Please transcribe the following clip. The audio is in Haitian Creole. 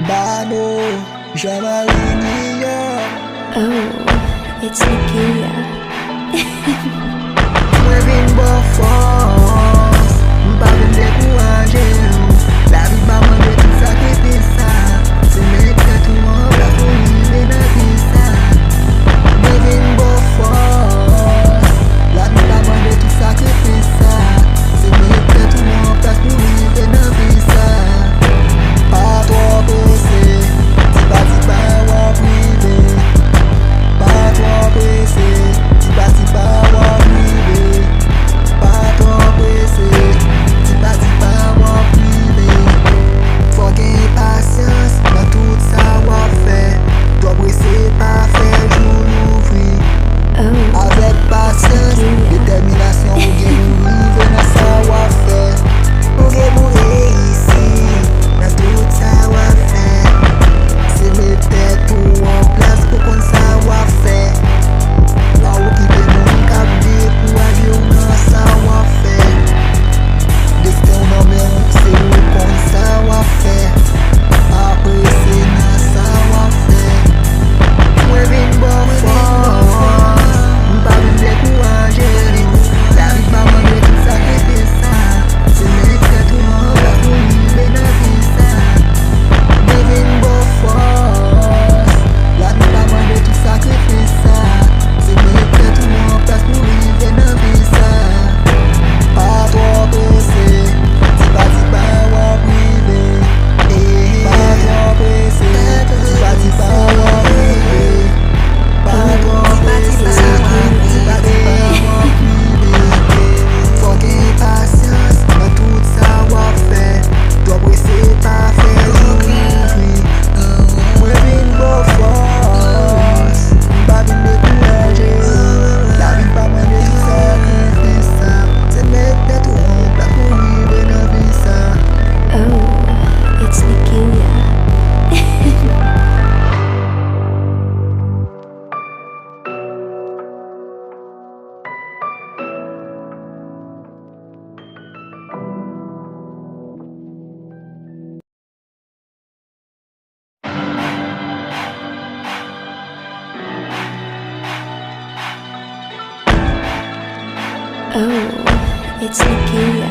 Bayano, Jamaline. Oh, it's Nigeria. Wevin bo force, mpa vin dekouraje ou. La vi pa mande tout sakrifisa. Se mette tout an plas pou rive nan vi sa. Wevin bo force, la vi pa mande tout sakrifisa. Se mette tout an plas pou rive nan vi sa. Pas trop pressé, ti pa wap rive. Pas trop pressé, ti pa wap rive. Pas trop pressé, ti pa wap rive. Faut gagner patience dans tout ça wap fait. Doit presser pas faire jour l'ouvrir. Avec patience, détermination, ou gen ou rive dans ça wap fait. Ou gen ou réussir dans tout ça wap fait. C'est mettre tout en place pour konsa wap fait. La ou ki te moun kap dekouraje ou nan sa wap fait. Destin ou nan men c'est ou konsa wap fait. Après c'est nan sa wap fait. Mwen vin bon force, mpa vin dekouraje ou. La vi pa mande tout sakrifisa. Se mette tout an plas pou rive nan vi sa. Mwen vin bon force, la vi pa mande tout sakrifisa. Se mette tout an plas pou rive nan vi sa. Pas trop pressé, ti pa wap rive. Pas trop pressé, ti pa wap rive. Pas trop pressé, ti pa wap rive. Faut gagner patience dans tout ça wap fait. Doit presser pas faire jour l'ouvrir. Mwen vin bo force, mpa vin dekouraje ou. La vi pa mande tout sakrifisa. Se mette tout an plas pou rive nan vi sa. Oh, it's Nigeria. Oh, it's Nigeria.